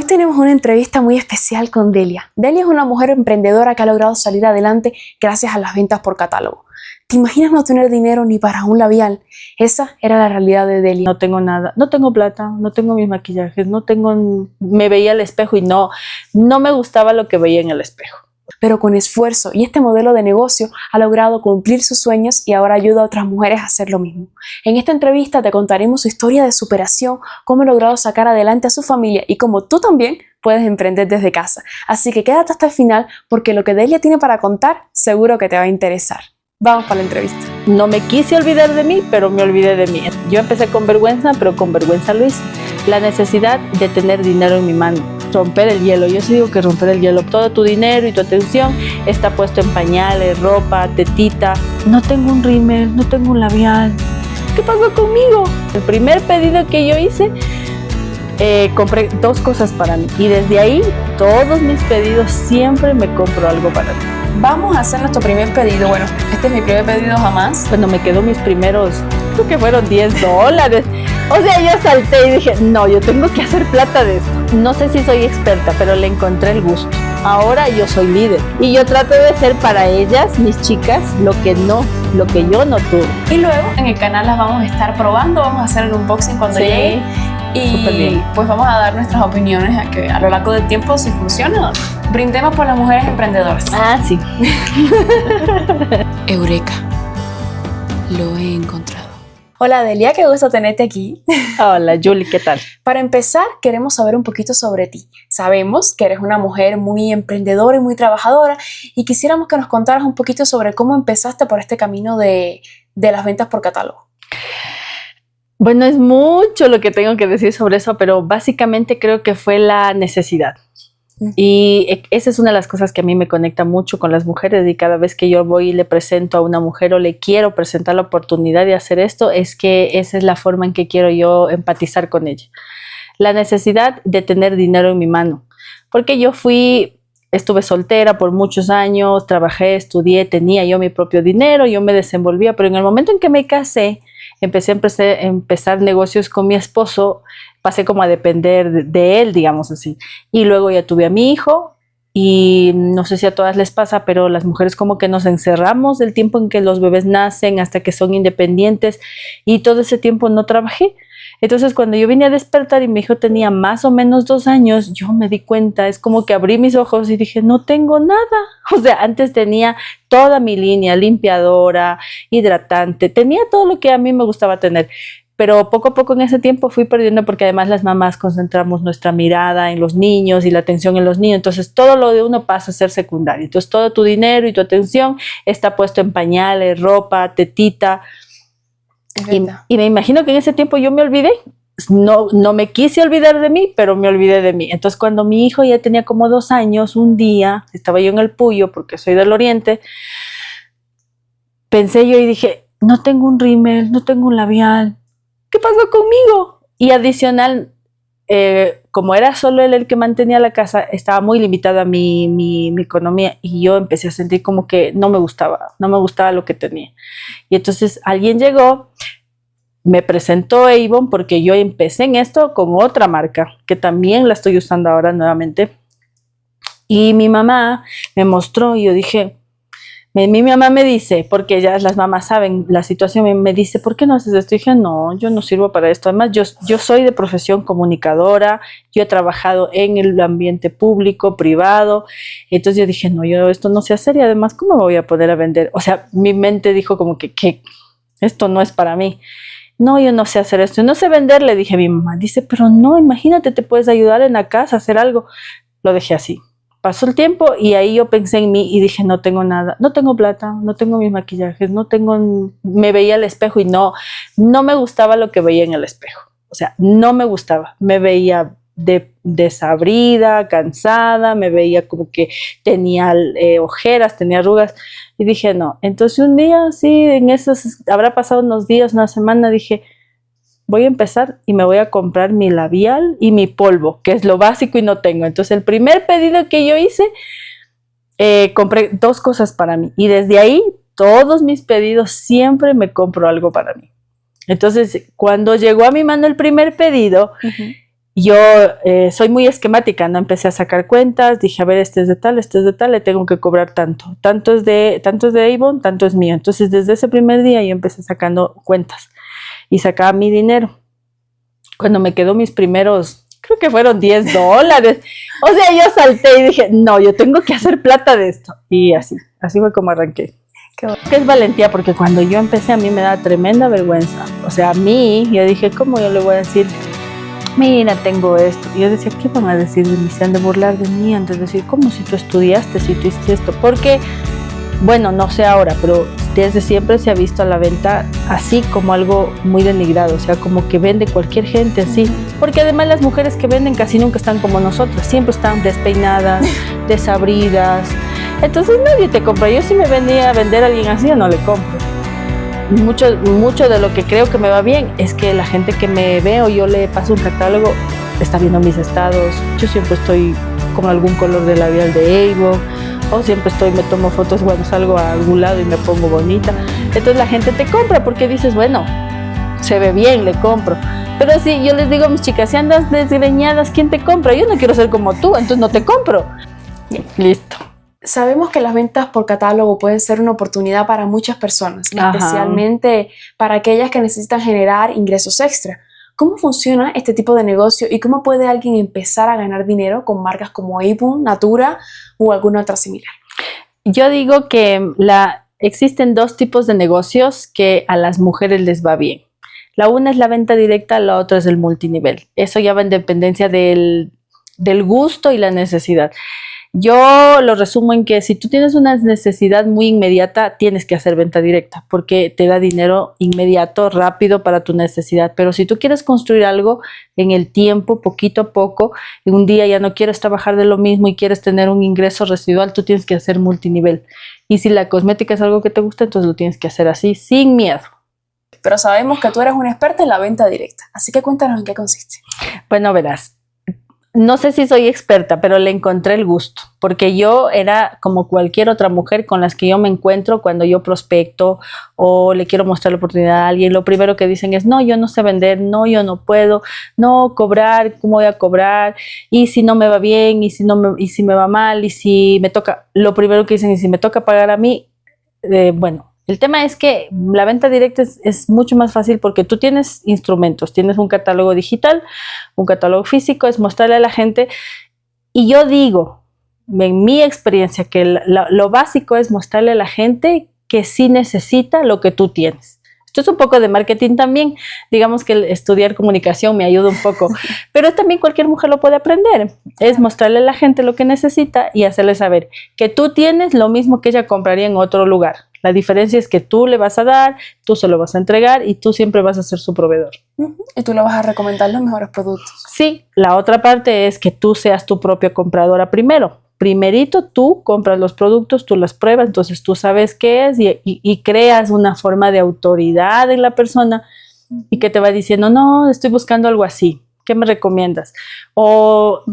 Hoy tenemos una entrevista muy especial con Delia. Delia es una mujer emprendedora que ha logrado salir adelante gracias a las ventas por catálogo. ¿Te imaginas no tener dinero ni para un labial? Esa era la realidad de Delia. No tengo nada, no tengo plata, no tengo mis maquillajes, me veía al espejo y no me gustaba lo que veía en el espejo. Pero con esfuerzo y este modelo de negocio ha logrado cumplir sus sueños y ahora ayuda a otras mujeres a hacer lo mismo. En esta entrevista te contaremos su historia de superación, cómo ha logrado sacar adelante a su familia y cómo tú también puedes emprender desde casa. Así que quédate hasta el final porque lo que Delia tiene para contar seguro que te va a interesar. Vamos para la entrevista. No me quise olvidar de mí, pero me olvidé de mí. Yo empecé con vergüenza, pero con vergüenza lo hice. La necesidad de tener dinero en mi mano. Romper el hielo. Yo sí digo que romper el hielo. Todo tu dinero y tu atención está puesto en pañales, ropa, tetita. No tengo un rímel, no tengo un labial. ¿Qué pasó conmigo? El primer pedido que yo hice, compré 2 cosas para mí. Y desde ahí, todos mis pedidos siempre me compro algo para mí. Vamos a hacer nuestro primer pedido. Bueno, este es mi primer pedido jamás. Cuando me quedó mis primeros, creo que fueron $10. O sea, yo salté y dije, no, yo tengo que hacer plata de esto. No sé si soy experta, pero le encontré el gusto. Ahora yo soy líder y yo trato de ser para ellas, mis chicas, lo que yo no tuve. Y luego en el canal las vamos a estar probando, vamos a hacer el unboxing cuando llegue. Y pues vamos a dar nuestras opiniones a lo largo del tiempo si funciona. Brindemos por las mujeres emprendedoras. Ah, sí. Eureka. Lo he encontrado. Hola Delia, qué gusto tenerte aquí. Hola Julie, ¿qué tal? Para empezar, queremos saber un poquito sobre ti. Sabemos que eres una mujer muy emprendedora y muy trabajadora y quisiéramos que nos contaras un poquito sobre cómo empezaste por este camino de las ventas por catálogo. Bueno, es mucho lo que tengo que decir sobre eso, pero básicamente creo que fue la necesidad. Y esa es una de las cosas que a mí me conecta mucho con las mujeres, y cada vez que yo voy y le presento a una mujer o le quiero presentar la oportunidad de hacer esto, es que esa es la forma en que quiero yo empatizar con ella. La necesidad de tener dinero en mi mano, porque estuve soltera por muchos años, trabajé, estudié, tenía yo mi propio dinero, yo me desenvolvía, pero en el momento en que me casé, empecé a empezar negocios con mi esposo, pasé como a depender de él, digamos así. Y luego ya tuve a mi hijo y no sé si a todas les pasa, pero las mujeres como que nos encerramos del tiempo en que los bebés nacen hasta que son independientes y todo ese tiempo no trabajé. Entonces cuando yo vine a despertar y mi hijo tenía más o menos 2 años, yo me di cuenta, es como que abrí mis ojos y dije, no tengo nada. O sea, antes tenía toda mi línea, limpiadora, hidratante, tenía todo lo que a mí me gustaba tener. Pero poco a poco en ese tiempo fui perdiendo porque además las mamás concentramos nuestra mirada en los niños y la atención en los niños. Entonces todo lo de uno pasa a ser secundario. Entonces todo tu dinero y tu atención está puesto en pañales, ropa, tetita. Y me imagino que en ese tiempo yo me olvidé. No me quise olvidar de mí, pero me olvidé de mí. Entonces cuando mi hijo ya tenía como 2 años, un día, estaba yo en el Puyo porque soy del Oriente, pensé yo y dije, no tengo un rímel, no tengo un labial. ¿Qué pasó conmigo? Y adicional, como era solo él el que mantenía la casa, estaba muy limitada mi economía y yo empecé a sentir como que no me gustaba lo que tenía. Y entonces alguien llegó, me presentó Avon porque yo empecé en esto con otra marca que también la estoy usando ahora nuevamente. Y mi mamá me mostró y yo dije, mi mamá me dice, porque ya las mamás saben la situación, me dice, ¿por qué no haces esto? Y dije, no, yo no sirvo para esto. Además, yo soy de profesión comunicadora, yo he trabajado en el ambiente público, privado. Entonces yo dije, no, yo esto no sé hacer y además, ¿cómo me voy a poder vender? O sea, mi mente dijo como que esto no es para mí. No, yo no sé hacer esto, no sé vender, le dije a mi mamá. Dice, pero no, imagínate, te puedes ayudar en la casa, hacer algo. Lo dejé así. Pasó el tiempo y ahí yo pensé en mí y dije, no tengo nada, no tengo plata, no tengo mis maquillajes, me veía al espejo y no me gustaba lo que veía en el espejo. O sea, no me gustaba, me veía desabrida, cansada, me veía como que tenía ojeras, tenía arrugas y dije, no. Entonces un día, sí, habrá pasado unos días, una semana, dije, voy a empezar y me voy a comprar mi labial y mi polvo, que es lo básico y no tengo. Entonces el primer pedido que yo hice, compré 2 cosas para mí y desde ahí todos mis pedidos siempre me compro algo para mí. Entonces cuando llegó a mi mano el primer pedido, yo soy muy esquemática, ¿no? Empecé a sacar cuentas, dije, a ver, este es de tal, le tengo que cobrar tanto. Tanto es de Avon, tanto es mío. Entonces, desde ese primer día yo empecé sacando cuentas y sacaba mi dinero. Cuando me quedó mis primeros, creo que fueron $10. O sea, yo salté y dije, no, yo tengo que hacer plata de esto. Y así fue como arranqué. Que es valentía, porque cuando yo empecé a mí me da tremenda vergüenza. O sea, a mí, yo dije, ¿cómo yo le voy a decir? Mira, tengo esto. Y yo decía, ¿qué van a decir de mí? Se han de burlar de mí, han de decir, ¿cómo si tú estudiaste, si tú hiciste esto? Porque, bueno, no sé ahora, pero desde siempre se ha visto a la venta así como algo muy denigrado, o sea, como que vende cualquier gente así. Porque además las mujeres que venden casi nunca están como nosotras, siempre están despeinadas, desabridas. Entonces nadie te compra. Yo si me venía a vender a alguien así, yo no le compro. Mucho de lo que creo que me va bien es que la gente que me ve o yo le paso un catálogo está viendo mis estados. Yo siempre estoy con algún color de labial de Avon, o siempre me tomo fotos cuando salgo a algún lado y me pongo bonita. Entonces la gente te compra porque dices, bueno, se ve bien, le compro. Pero sí, yo les digo a mis chicas, si andas desgreñadas, ¿quién te compra? Yo no quiero ser como tú, entonces no te compro. Listo. Sabemos que las ventas por catálogo pueden ser una oportunidad para muchas personas, especialmente para aquellas que necesitan generar ingresos extra. ¿Cómo funciona este tipo de negocio y cómo puede alguien empezar a ganar dinero con marcas como Avon, Natura o alguna otra similar? Yo digo que existen dos tipos de negocios que a las mujeres les va bien. La una es la venta directa, la otra es el multinivel. Eso ya va en dependencia del gusto y la necesidad. Yo lo resumo en que si tú tienes una necesidad muy inmediata, tienes que hacer venta directa porque te da dinero inmediato, rápido para tu necesidad. Pero si tú quieres construir algo en el tiempo, poquito a poco, y un día ya no quieres trabajar de lo mismo y quieres tener un ingreso residual, tú tienes que hacer multinivel. Y si la cosmética es algo que te gusta, entonces lo tienes que hacer así, sin miedo. Pero sabemos que tú eres una experta en la venta directa, así que cuéntanos en qué consiste. Bueno, verás. No sé si soy experta, pero le encontré el gusto, porque yo era como cualquier otra mujer con las que yo me encuentro cuando yo prospecto o le quiero mostrar la oportunidad a alguien. Lo primero que dicen es, no, yo no sé vender, no, yo no puedo, no, cobrar, ¿cómo voy a cobrar? Y si no me va bien, y si me va mal, y si me toca, lo primero que dicen es, si me toca pagar a mí, bueno. El tema es que la venta directa es mucho más fácil porque tú tienes instrumentos, tienes un catálogo digital, un catálogo físico, es mostrarle a la gente. Y yo digo, en mi experiencia, que lo básico es mostrarle a la gente que sí necesita lo que tú tienes. Esto es un poco de marketing también, digamos que estudiar comunicación me ayuda un poco, pero también cualquier mujer lo puede aprender. Es mostrarle a la gente lo que necesita y hacerle saber que tú tienes lo mismo que ella compraría en otro lugar. La diferencia es que tú le vas a dar, tú se lo vas a entregar y tú siempre vas a ser su proveedor. Y tú le vas a recomendar los mejores productos. Sí, la otra parte es que tú seas tu propia compradora primero. Primerito tú compras los productos, tú las pruebas, entonces tú sabes qué es y creas una forma de autoridad en la persona y que te va diciendo, no, estoy buscando algo así, ¿qué me recomiendas? O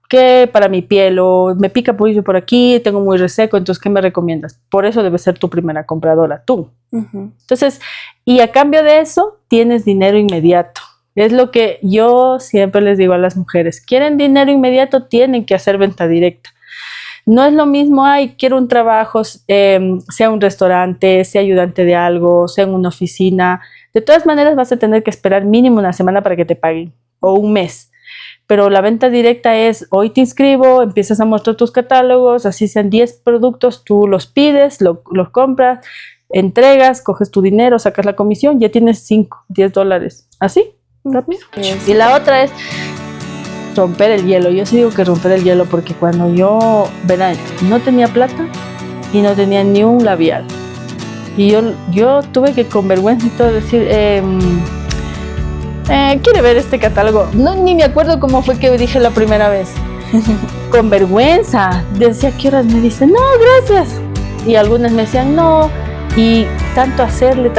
¿qué para mi piel? O me pica por aquí, tengo muy reseco, entonces ¿qué me recomiendas? Por eso debe ser tu primera compradora, tú. Entonces, y a cambio de eso, tienes dinero inmediato. Es lo que yo siempre les digo a las mujeres. ¿Quieren dinero inmediato? Tienen que hacer venta directa. No es lo mismo, quiero un trabajo, sea un restaurante, sea ayudante de algo, sea en una oficina. De todas maneras vas a tener que esperar mínimo una semana para que te paguen, o un mes. Pero la venta directa es, hoy te inscribo, empiezas a mostrar tus catálogos, así sean 10 productos, tú los pides, los compras, entregas, coges tu dinero, sacas la comisión, ya tienes $5, $10. Así, rápido. Y la otra es romper el hielo. Yo sí digo que romper el hielo porque cuando yo, verán, no tenía plata y no tenía ni un labial. Y yo tuve que con vergüenza y todo decir, ¿quiere ver este catálogo? No, ni me acuerdo cómo fue que dije la primera vez. Con vergüenza. Decía, ¿qué horas? Me dicen, no, gracias. Y algunas me decían, no. Y tanto hacerle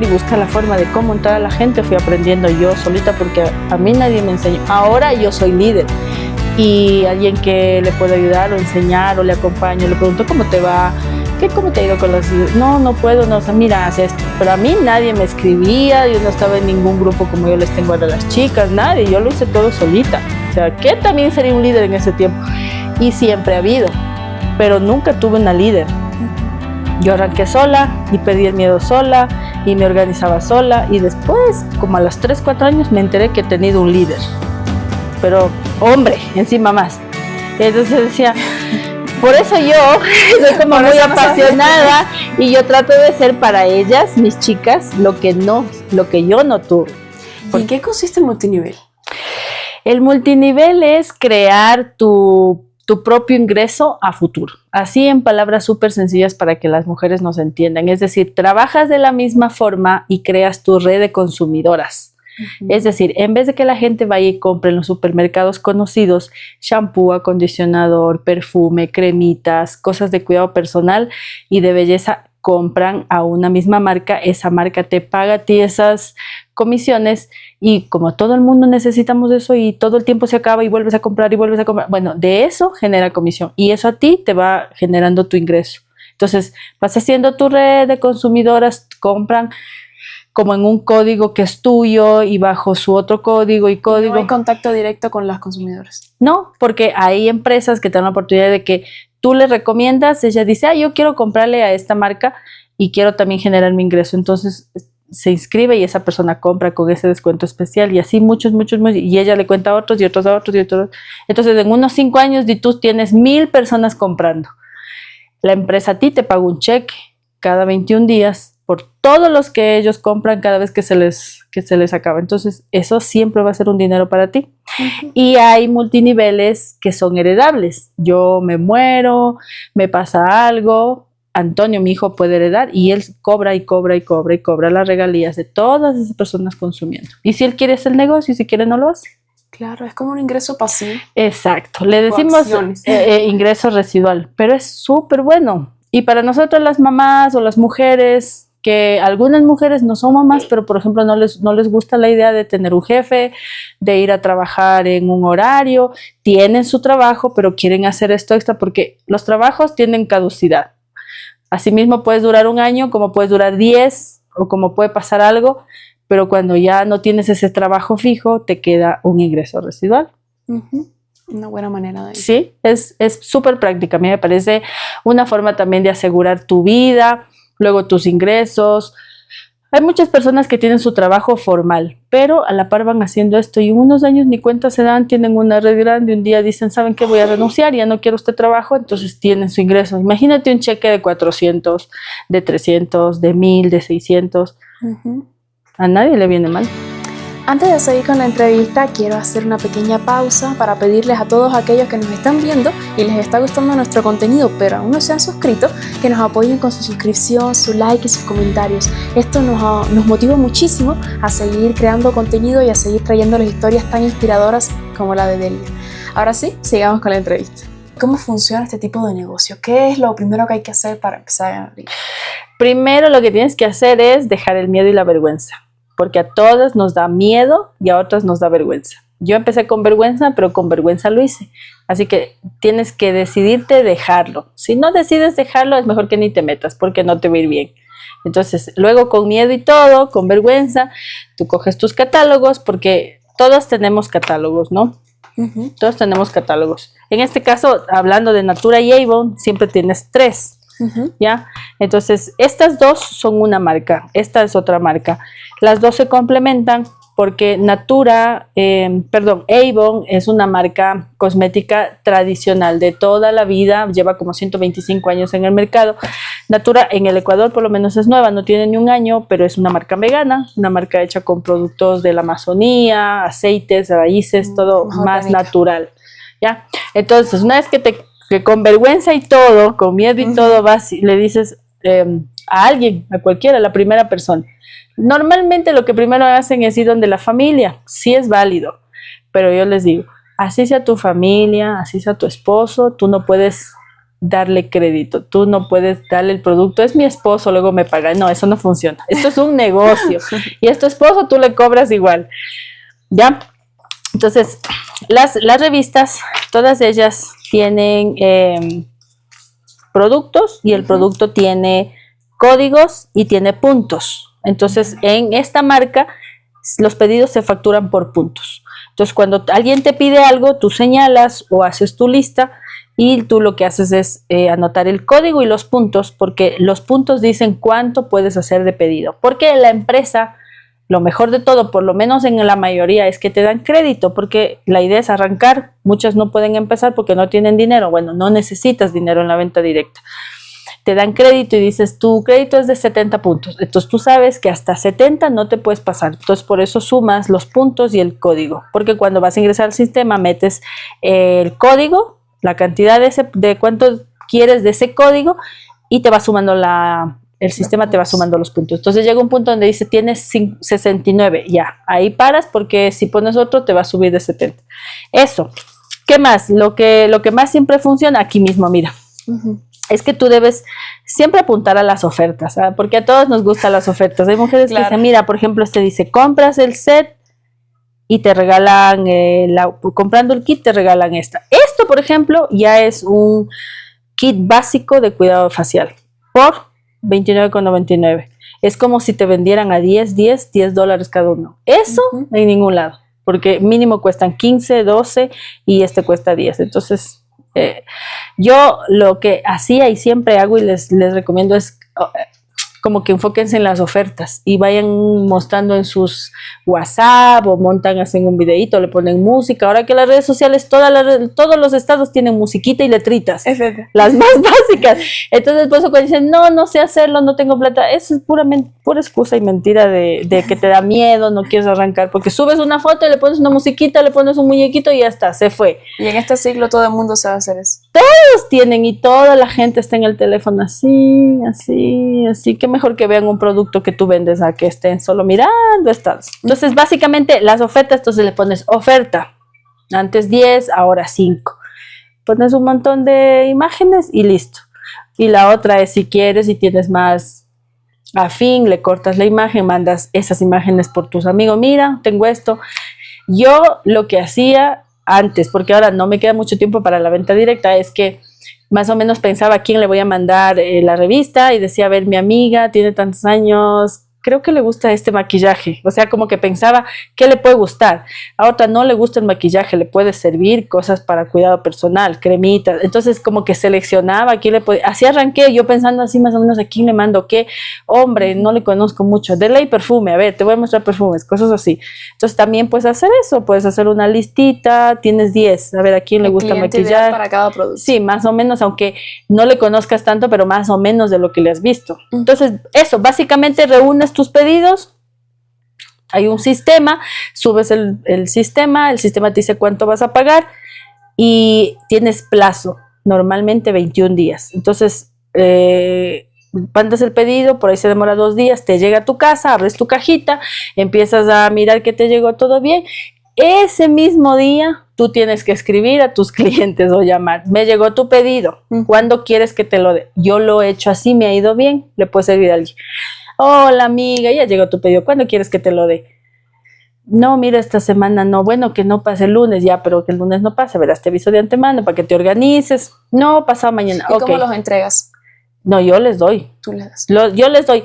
y buscar la forma de cómo entrar a la gente, fui aprendiendo yo solita porque a mí nadie me enseñó. Ahora yo soy líder y alguien que le puede ayudar o enseñar o le acompaño, le pregunto cómo te va, ¿Cómo te ha ido con las? No puedo, no, o sea, mira, haz esto. Pero a mí nadie me escribía, yo no estaba en ningún grupo como yo les tengo ahora a las chicas, nadie, yo lo hice todo solita. O sea, que también sería un líder en ese tiempo. Y siempre ha habido, pero nunca tuve una líder. Yo arranqué sola y perdí el miedo sola y me organizaba sola, y después, como a los 3, 4 años, me enteré que he tenido un líder, pero hombre, encima más. Entonces decía, por eso yo soy como muy apasionada y yo trato de ser para ellas, mis chicas, lo que yo no tuve. ¿Y en qué consiste el multinivel? El multinivel es crear tu propio ingreso a futuro. Así, en palabras súper sencillas para que las mujeres nos entiendan. Es decir, trabajas de la misma forma y creas tu red de consumidoras. Es decir, en vez de que la gente vaya y compre en los supermercados conocidos shampoo, acondicionador, perfume, cremitas, cosas de cuidado personal y de belleza, compran a una misma marca, esa marca te paga a ti esas comisiones, y como todo el mundo necesitamos eso y todo el tiempo se acaba y vuelves a comprar, bueno, de eso genera comisión y eso a ti te va generando tu ingreso. Entonces vas haciendo tu red de consumidoras, compran como en un código que es tuyo y bajo su otro código y código. ¿No hay contacto directo con las consumidoras? No, porque hay empresas que te dan la oportunidad de que tú le recomiendas, ella dice, yo quiero comprarle a esta marca y quiero también generar mi ingreso. Entonces se inscribe y esa persona compra con ese descuento especial, y así muchos, y ella le cuenta a otros y otros a otros y otros. Entonces en unos 5 años tú tienes 1000 personas comprando. La empresa a ti te paga un cheque cada 21 días por todos los que ellos compran cada vez que se les acaba. Entonces eso siempre va a ser un dinero para ti. Y hay multiniveles que son heredables. Yo me muero, me pasa algo, Antonio, mi hijo, puede heredar y él cobra las regalías de todas esas personas consumiendo. Y si él quiere hacer el negocio y si quiere no lo hace. Claro, es como un ingreso pasivo. Exacto, le decimos ingreso residual, pero es súper bueno. Y para nosotros las mamás o las mujeres, que algunas mujeres no son mamás, pero por ejemplo no les gusta la idea de tener un jefe, de ir a trabajar en un horario, tienen su trabajo, pero quieren hacer esto extra porque los trabajos tienen caducidad. Asimismo puedes durar 1 año, como puedes durar 10, o como puede pasar algo, pero cuando ya no tienes ese trabajo fijo, te queda un ingreso residual. Una buena manera de... Sí, es súper práctica. A mí me parece una forma también de asegurar tu vida, luego tus ingresos. Hay muchas personas que tienen su trabajo formal, pero a la par van haciendo esto y en unos años ni cuenta se dan, tienen una red grande, un día dicen, ¿saben qué? Voy a renunciar, ya no quiero este trabajo, entonces tienen su ingreso. Imagínate un cheque de 400, de 300, de 1000, de 600. A nadie le viene mal. Antes de seguir con la entrevista, quiero hacer una pequeña pausa para pedirles a todos aquellos que nos están viendo y les está gustando nuestro contenido, pero aún no se han suscrito, que nos apoyen con su suscripción, su like y sus comentarios. Esto nos motiva muchísimo a seguir creando contenido y a seguir trayéndoles historias tan inspiradoras como la de Delia. Ahora sí, sigamos con la entrevista. ¿Cómo funciona este tipo de negocio? ¿Qué es lo primero que hay que hacer para empezar a ganar? Primero lo que tienes que hacer es dejar el miedo y la vergüenza. Porque a todas nos da miedo y a otras nos da vergüenza. Yo empecé con vergüenza, pero con vergüenza lo hice. Así que tienes que decidirte dejarlo. Si no decides dejarlo, es mejor que ni te metas porque no te va a ir bien. Entonces, luego con miedo y todo, con vergüenza, tú coges tus catálogos, porque todas tenemos catálogos, ¿no? Todos tenemos catálogos. En este caso, hablando de Natura y Avon, siempre tienes 3. ¿Ya? Entonces estas 2 son una marca, esta es otra marca, las 2 se complementan porque Avon es una marca cosmética tradicional de toda la vida, lleva como 125 años en el mercado. Natura en el Ecuador por lo menos es nueva, no tiene ni 1 año, pero es una marca vegana, una marca hecha con productos de la Amazonía, aceites, raíces, todo más natural, ¿ya? Entonces una vez que con vergüenza y todo, con miedo y todo, vas y le dices a alguien, a cualquiera, a la primera persona. Normalmente lo que primero hacen es ir donde la familia, sí es válido, pero yo les digo, así sea tu familia, así sea tu esposo, tú no puedes darle crédito, tú no puedes darle el producto, es mi esposo, luego me paga. No, eso no funciona, esto es un negocio y a tu esposo tú le cobras igual, ¿ya? Entonces, las revistas, todas ellas tienen productos y el producto tiene códigos y tiene puntos. Entonces, en esta marca, los pedidos se facturan por puntos. Entonces, cuando alguien te pide algo, tú señalas o haces tu lista y tú lo que haces es anotar el código y los puntos, porque los puntos dicen cuánto puedes hacer de pedido. Porque la empresa, lo mejor de todo, por lo menos en la mayoría, es que te dan crédito, porque la idea es arrancar. Muchas no pueden empezar porque no tienen dinero. Bueno, no necesitas dinero en la venta directa. Te dan crédito y dices, tu crédito es de 70 puntos. Entonces tú sabes que hasta 70 no te puedes pasar. Entonces por eso sumas los puntos y el código. Porque cuando vas a ingresar al sistema metes el código, la cantidad de cuánto quieres de ese código y te va sumando el sistema te va sumando los puntos. Entonces llega un punto donde dice tienes 69. Ya, ahí paras porque si pones otro te va a subir de 70. Eso. ¿Qué más? Lo que más siempre funciona aquí mismo, mira. Es que tú debes siempre apuntar a las ofertas, ¿sabes? Porque a todos nos gustan las ofertas. Hay mujeres que dicen, mira, por ejemplo, dice, compras el set y te regalan, comprando el kit te regalan esta. Esto, por ejemplo, ya es un kit básico de cuidado facial por $29,99. Es como si te vendieran a $10 cada uno. Eso en ningún lado, porque mínimo cuestan 15, 12 y este cuesta 10. Entonces, yo lo que hacía y siempre hago y les recomiendo es como que enfóquense en las ofertas y vayan mostrando en sus WhatsApp o hacen un videito, le ponen música. Ahora que las redes sociales, todos los estados tienen musiquita y letritas, las más básicas. Entonces, por eso cuando dicen, no sé hacerlo, no tengo plata, eso es pura excusa y mentira de que te da miedo, no quieres arrancar, porque subes una foto y le pones una musiquita, le pones un muñequito y ya está, se fue. Y en este siglo todo el mundo sabe hacer eso. Todos tienen y toda la gente está en el teléfono así, que mejor que vean un producto que tú vendes a que estén solo mirando estados. Entonces, básicamente, las ofertas, entonces le pones oferta. Antes 10, ahora 5. Pones un montón de imágenes y listo. Y la otra es si quieres y tienes más afín, le cortas la imagen, mandas esas imágenes por tus amigos. Mira, tengo esto. Yo lo que hacía antes, porque ahora no me queda mucho tiempo para la venta directa, es que más o menos pensaba a quién le voy a mandar la revista y decía, a ver, mi amiga tiene tantos años, creo que le gusta este maquillaje. O sea, como que pensaba, ¿qué le puede gustar? A otra no le gusta el maquillaje, le puede servir cosas para cuidado personal, cremitas. Entonces, como que seleccionaba a quién le puede. Así arranqué, yo pensando así más o menos a quién le mando qué. Hombre, no le conozco mucho. De ley perfume, a ver, te voy a mostrar perfumes, cosas así. Entonces, también puedes hacer eso, puedes hacer una listita, tienes 10, a ver a quién le gusta maquillaje. Para cada producto. Sí, más o menos, aunque no le conozcas tanto, pero más o menos de lo que le has visto. Entonces, eso, básicamente reúnes tus pedidos, hay un sistema, subes el sistema te dice cuánto vas a pagar y tienes plazo, normalmente 21 días. Entonces, mandas el pedido, por ahí se demora 2 días, te llega a tu casa, abres tu cajita, empiezas a mirar que te llegó todo bien. Ese mismo día tú tienes que escribir a tus clientes o llamar, me llegó tu pedido, ¿cuándo quieres que te lo dé? Yo lo he hecho así, me ha ido bien, le puede servir a alguien. Hola amiga, ya llegó tu pedido, ¿cuándo quieres que te lo dé? No, mira, esta semana no, bueno, que no pase el lunes, ya, pero que el lunes no pase, verás, te aviso de antemano para que te organices. No, pasado mañana. ¿Y cómo los entregas? No, yo les doy. Tú les das. Yo les doy.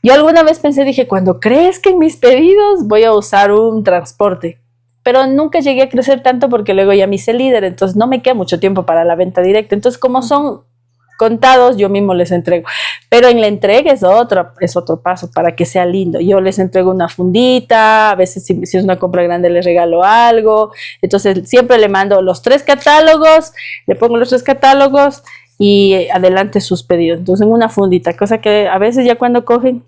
Yo alguna vez pensé, dije, cuando crezcan mis pedidos voy a usar un transporte. Pero nunca llegué a crecer tanto porque luego ya me hice líder, entonces no me queda mucho tiempo para la venta directa. Entonces, como son contados, yo mismo les entrego. Pero en la entrega es otro paso para que sea lindo. Yo les entrego una fundita, a veces si es una compra grande les regalo algo. Entonces siempre le mando los 3 catálogos, le pongo los 3 catálogos y adelante sus pedidos. Entonces en una fundita, cosa que a veces ya cuando cogen,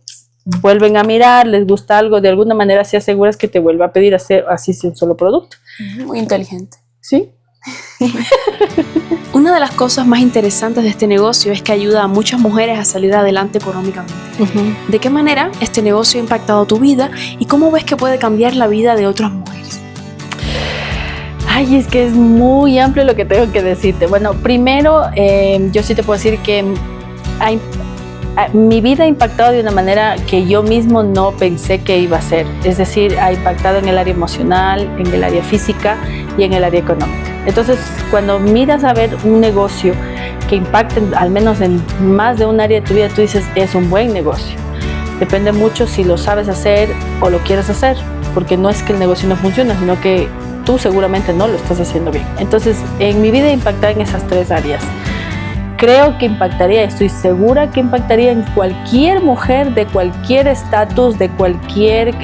vuelven a mirar, les gusta algo, de alguna manera si aseguras que te vuelva a pedir así sin un solo producto. Muy inteligente. ¿Sí? Una de las cosas más interesantes de este negocio es que ayuda a muchas mujeres a salir adelante económicamente. ¿De qué manera este negocio ha impactado tu vida y cómo ves que puede cambiar la vida de otras mujeres? Ay, es que es muy amplio lo que tengo que decirte. Bueno, primero, yo sí te puedo decir que mi vida ha impactado de una manera que yo mismo no pensé que iba a ser. Es decir, ha impactado en el área emocional, en el área física y en el área económica. Entonces, cuando miras a ver un negocio que impacten al menos en más de un área de tu vida, tú dices, es un buen negocio. Depende mucho si lo sabes hacer o lo quieres hacer, porque no es que el negocio no funcione, sino que tú seguramente no lo estás haciendo bien. Entonces, en mi vida impactar en esas 3 áreas. Creo que impactaría, estoy segura que impactaría en cualquier mujer de cualquier estatus, de cualquier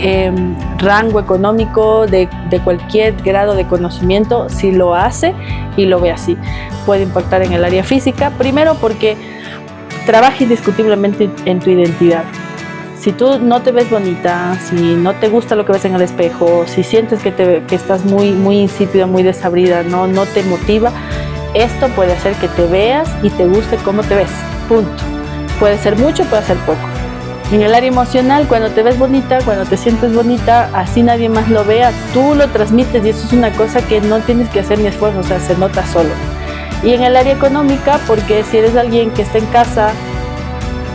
rango económico, de cualquier grado de conocimiento, si lo hace y lo ve así. Puede impactar en el área física, primero porque trabaja indiscutiblemente en tu identidad. Si tú no te ves bonita, si no te gusta lo que ves en el espejo, si sientes que estás muy insípida, muy desabrida, no te motiva, esto puede hacer que te veas y te guste cómo te ves, punto. Puede ser mucho, puede ser poco. En el área emocional, cuando te ves bonita, cuando te sientes bonita, así nadie más lo vea, tú lo transmites y eso es una cosa que no tienes que hacer ni esfuerzo, o sea, se nota solo. Y en el área económica, porque si eres alguien que está en casa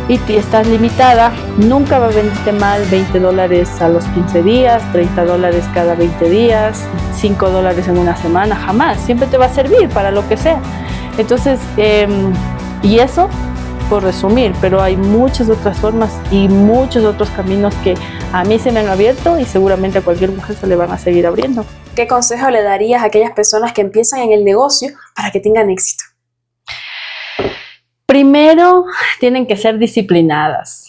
y estás limitada, nunca va a venirte mal $20 a los 15 días, $30 cada 20 días, $5 en una semana, jamás. Siempre te va a servir para lo que sea. Entonces, y eso por resumir, pero hay muchas otras formas y muchos otros caminos que a mí se me han abierto y seguramente a cualquier mujer se le van a seguir abriendo. ¿Qué consejo le darías a aquellas personas que empiezan en el negocio para que tengan éxito? Primero, tienen que ser disciplinadas.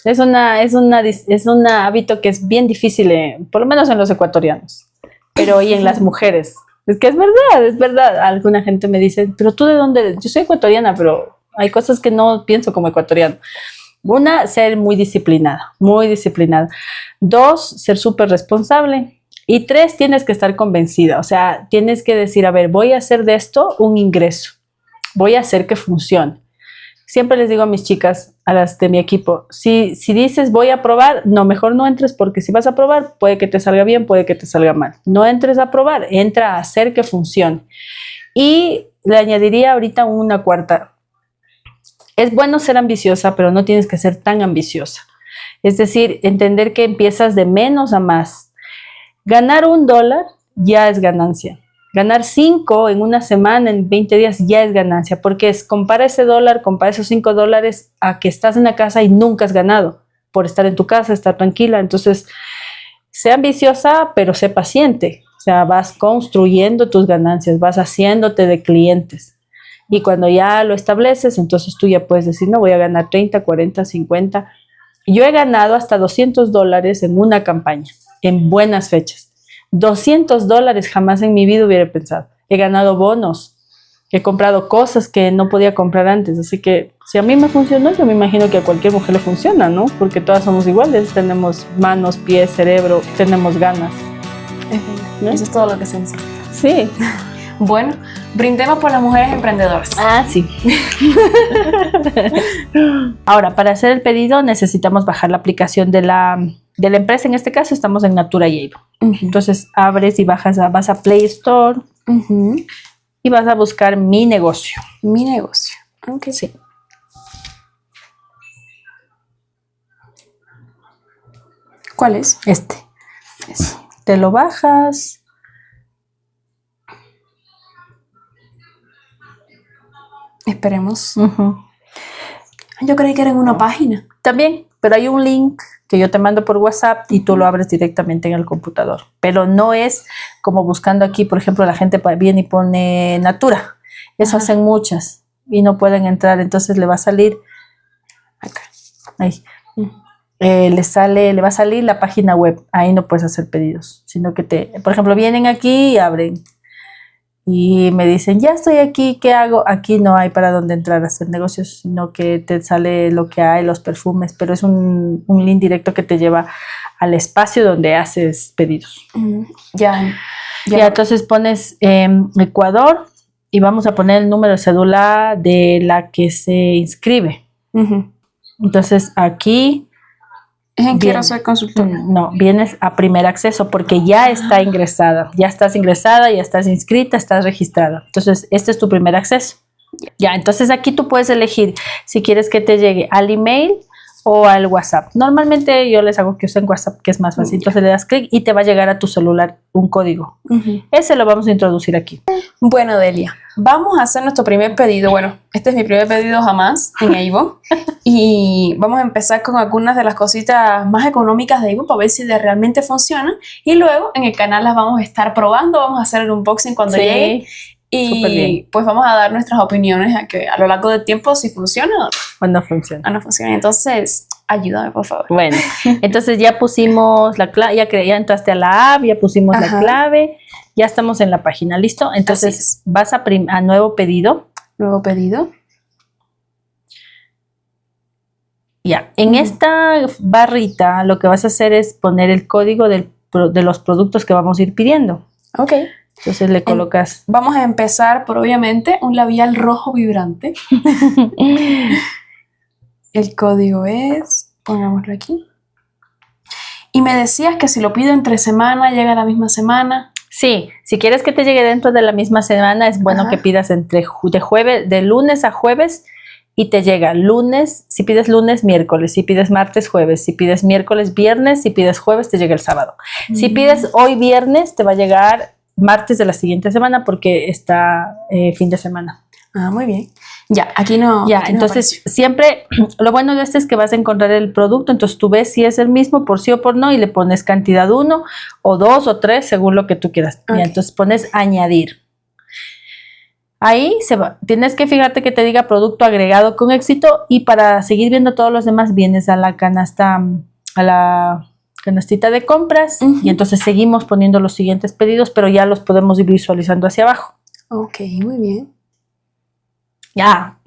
Es un hábito que es bien difícil, por lo menos en los ecuatorianos, pero y en las mujeres. Es que es verdad. Alguna gente me dice, pero ¿tú de dónde eres? Yo soy ecuatoriana, pero hay cosas que no pienso como ecuatoriano. Una, ser muy disciplinada, muy disciplinada. 2, ser súper responsable. Y 3, tienes que estar convencida. O sea, tienes que decir, a ver, voy a hacer de esto un ingreso. Voy a hacer que funcione. Siempre les digo a mis chicas, a las de mi equipo, si dices voy a probar, no, mejor no entres, porque si vas a probar, puede que te salga bien, puede que te salga mal. No entres a probar, entra a hacer que funcione. Y le añadiría ahorita una cuarta. Es bueno ser ambiciosa, pero no tienes que ser tan ambiciosa. Es decir, entender que empiezas de menos a más. Ganar $1 ya es ganancia. Ganar 5 en una semana, en 20 días, ya es ganancia, porque compara ese $, compara esos $5 a que estás en la casa y nunca has ganado por estar en tu casa, estar tranquila. Entonces, sé ambiciosa, pero sé paciente. O sea, vas construyendo tus ganancias, vas haciéndote de clientes. Y cuando ya lo estableces, entonces tú ya puedes decir, no, voy a ganar 30, 40, 50. Yo he ganado hasta $200 en una campaña, en buenas fechas. $200 jamás en mi vida hubiera pensado. He ganado bonos, he comprado cosas que no podía comprar antes, así que si a mí me funcionó, yo me imagino que a cualquier mujer le funciona, ¿no? Porque todas somos iguales, tenemos manos, pies, cerebro, tenemos ganas. ¿No? Eso es todo lo que se necesita. Sí. Bueno, brindemos por las mujeres emprendedoras. Ah, sí. Ahora, para hacer el pedido necesitamos bajar la aplicación de la empresa. En este caso estamos en Natura y Avon. Entonces abres y vas a Play Store y vas a buscar Mi Negocio. Mi Negocio. Okay. Sí. ¿Cuál es? Este. Te lo bajas. Esperemos. Yo creí que era en una página. También, pero hay un link que yo te mando por WhatsApp y tú lo abres directamente en el computador. Pero no es como buscando aquí, por ejemplo, la gente viene y pone Natura. Eso hacen muchas y no pueden entrar, entonces le va a salir acá. Ahí. Le va a salir la página web. Ahí no puedes hacer pedidos, sino que por ejemplo, vienen aquí y abren. Y me dicen, ya estoy aquí, ¿qué hago? Aquí no hay para dónde entrar a hacer negocios, sino que te sale lo que hay, los perfumes, pero es un link directo que te lleva al espacio donde haces pedidos. Ya, entonces pones Ecuador y vamos a poner el número de cédula de la que se inscribe. Entonces aquí... Quiero ser consultora. No, vienes a primer acceso porque ya está ingresada, ya estás ingresada, ya estás inscrita, estás registrada. Entonces, este es tu primer acceso. Ya, entonces aquí tú puedes elegir si quieres que te llegue al email o al WhatsApp. Normalmente yo les hago que usen WhatsApp, que es más fácil. Entonces le das clic y te va a llegar a tu celular un código. Ese lo vamos a introducir aquí. Bueno, Delia, vamos a hacer nuestro primer pedido. Bueno, este es mi primer pedido jamás en Avon. Y vamos a empezar con algunas de las cositas más económicas de Avon para ver si realmente funcionan. Y luego en el canal las vamos a estar probando. Vamos a hacer el unboxing cuando llegue. Y pues vamos a dar nuestras opiniones a lo largo del tiempo si funciona o no funciona. O no funciona. Entonces, ayúdame, por favor. Bueno, entonces ya pusimos la clave, ya entraste a la app, ya pusimos la clave, ya estamos en la página, ¿listo? Entonces vas a nuevo pedido. Nuevo pedido. Ya, en esta barrita lo que vas a hacer es poner el código de los productos que vamos a ir pidiendo. Ok. Entonces le colocas... Vamos a empezar por, obviamente, un labial rojo vibrante. El código es... Pongámoslo aquí. Y me decías que si lo pido entre semana, llega la misma semana. Sí, si quieres que te llegue dentro de la misma semana, es bueno que pidas de lunes a jueves y te llega lunes, si pides lunes, miércoles, si pides martes, jueves, si pides miércoles, viernes, si pides jueves, te llega el sábado. Si pides hoy viernes, te va a llegar martes de la siguiente semana porque está fin de semana. Ah, muy bien. Ya, aquí no. Ya, aquí entonces siempre, lo bueno de este es que vas a encontrar el producto, entonces tú ves si es el mismo por sí o por no y le pones cantidad 1 o 2 o 3 según lo que tú quieras. Okay. Ya, entonces pones añadir. Ahí tienes que fijarte que te diga producto agregado con éxito y para seguir viendo todos los demás vienes a la canasta, a la canastita de compras y entonces seguimos poniendo los siguientes pedidos, pero ya los podemos ir visualizando hacia abajo. Ok, muy bien. Ya,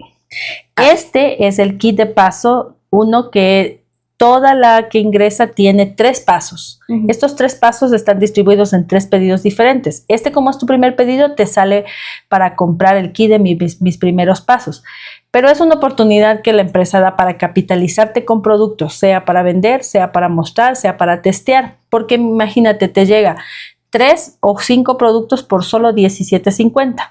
este es el kit de paso 1 que toda la que ingresa tiene 3 pasos. Estos 3 pasos están distribuidos en 3 pedidos diferentes. Como es tu primer pedido, te sale para comprar el kit de mis primeros pasos. Pero es una oportunidad que la empresa da para capitalizarte con productos, sea para vender, sea para mostrar, sea para testear. Porque imagínate, te llega 3 o 5 productos por solo $17.50.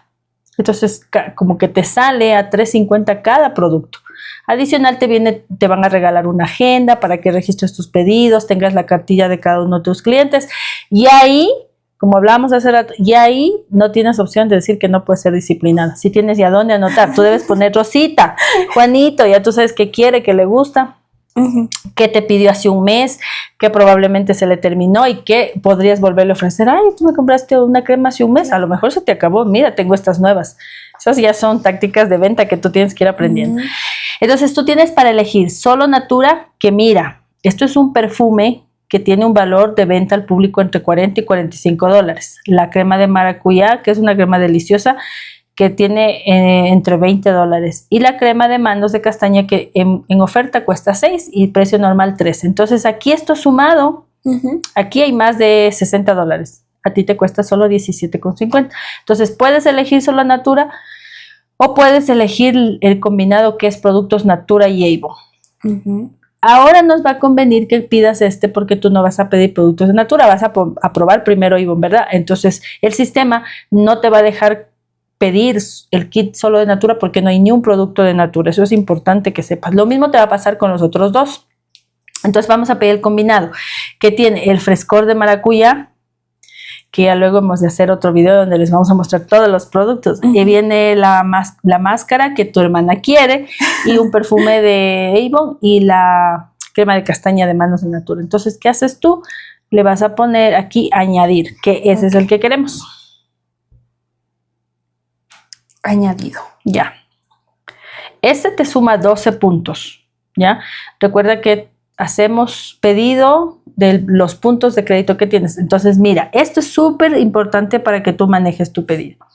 Entonces, como que te sale a $3.50 cada producto. Adicional, te van a regalar una agenda para que registres tus pedidos, tengas la cartilla de cada uno de tus clientes. Y ahí, como hablábamos hace rato, y ahí no tienes opción de decir que no puedes ser disciplinada. Si tienes ya dónde anotar, tú debes poner Rosita, Juanito, ya tú sabes qué quiere, qué le gusta. Que te pidió hace un mes, que probablemente se le terminó y que podrías volverle a ofrecer. Ay, tú me compraste una crema hace un mes, a lo mejor se te acabó, mira, tengo estas nuevas. Esas ya son tácticas de venta que tú tienes que ir aprendiendo. Entonces tú tienes para elegir Solo Natura, que mira, esto es un perfume que tiene un valor de venta al público entre $40 y $45. La crema de maracuyá, que es una crema deliciosa, que tiene entre $20 y la crema de manos de castaña que en oferta cuesta $6 y precio normal $13. Entonces aquí esto sumado, aquí hay más de $60. A ti te cuesta solo $17.50. Entonces puedes elegir Solo Natura o puedes elegir el combinado que es productos Natura y Avon. Ahora nos va a convenir que pidas porque tú no vas a pedir productos de Natura, vas a probar primero Avon, ¿verdad? Entonces el sistema no te va a dejar pedir el kit solo de Natura porque no hay ni un producto de Natura. Eso es importante que sepas. Lo mismo te va a pasar con los otros 2. Entonces vamos a pedir el combinado que tiene el frescor de maracuyá, que ya luego hemos de hacer otro video donde les vamos a mostrar todos los productos. Y viene la máscara que tu hermana quiere y un perfume de Avon y la crema de castaña de manos de Natura. Entonces, ¿qué haces tú? Le vas a poner aquí añadir, que ese es el que queremos. Añadido. Ya. Este te suma 12 puntos. ¿Ya? Recuerda que hacemos pedido de los puntos de crédito que tienes. Entonces, mira, esto es súper importante para que tú manejes tu pedido.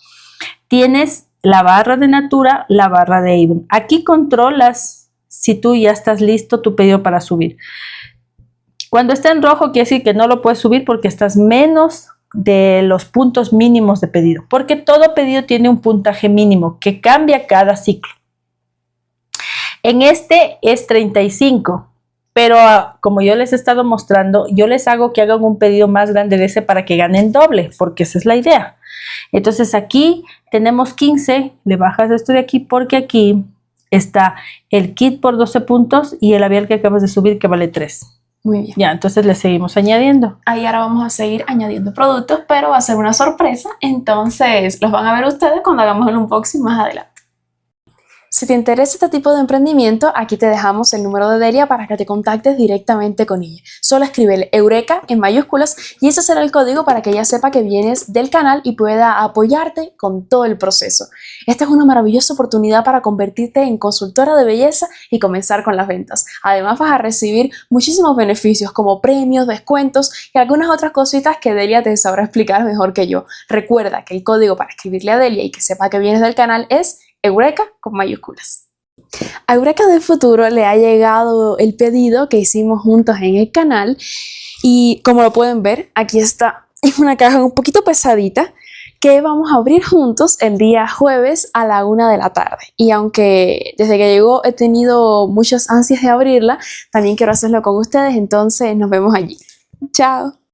Tienes la barra de Natura, la barra de Avon. Aquí controlas si tú ya estás listo tu pedido para subir. Cuando está en rojo quiere decir que no lo puedes subir porque estás menos de los puntos mínimos de pedido, porque todo pedido tiene un puntaje mínimo que cambia cada ciclo. En este es 35, pero como yo les he estado mostrando, yo les hago que hagan un pedido más grande de ese para que ganen doble, porque esa es la idea. Entonces aquí tenemos 15, le bajas esto de aquí porque aquí está el kit por 12 puntos y el labial que acabas de subir que vale 3. Muy bien. Ya, entonces le seguimos añadiendo. Ahí ahora vamos a seguir añadiendo productos, pero va a ser una sorpresa, entonces los van a ver ustedes cuando hagamos el unboxing más adelante. Si te interesa este tipo de emprendimiento, aquí te dejamos el número de Delia para que te contactes directamente con ella. Solo escríbele Eureka en mayúsculas y ese será el código para que ella sepa que vienes del canal y pueda apoyarte con todo el proceso. Esta es una maravillosa oportunidad para convertirte en consultora de belleza y comenzar con las ventas. Además vas a recibir muchísimos beneficios como premios, descuentos y algunas otras cositas que Delia te sabrá explicar mejor que yo. Recuerda que el código para escribirle a Delia y que sepa que vienes del canal es Eureka con mayúsculas. A Eureka del futuro le ha llegado el pedido que hicimos juntos en el canal y como lo pueden ver, aquí está, es una caja un poquito pesadita que vamos a abrir juntos el día jueves a la 1 de la tarde. Y aunque desde que llegó he tenido muchas ansias de abrirla, también quiero hacerlo con ustedes, entonces nos vemos allí. Chao.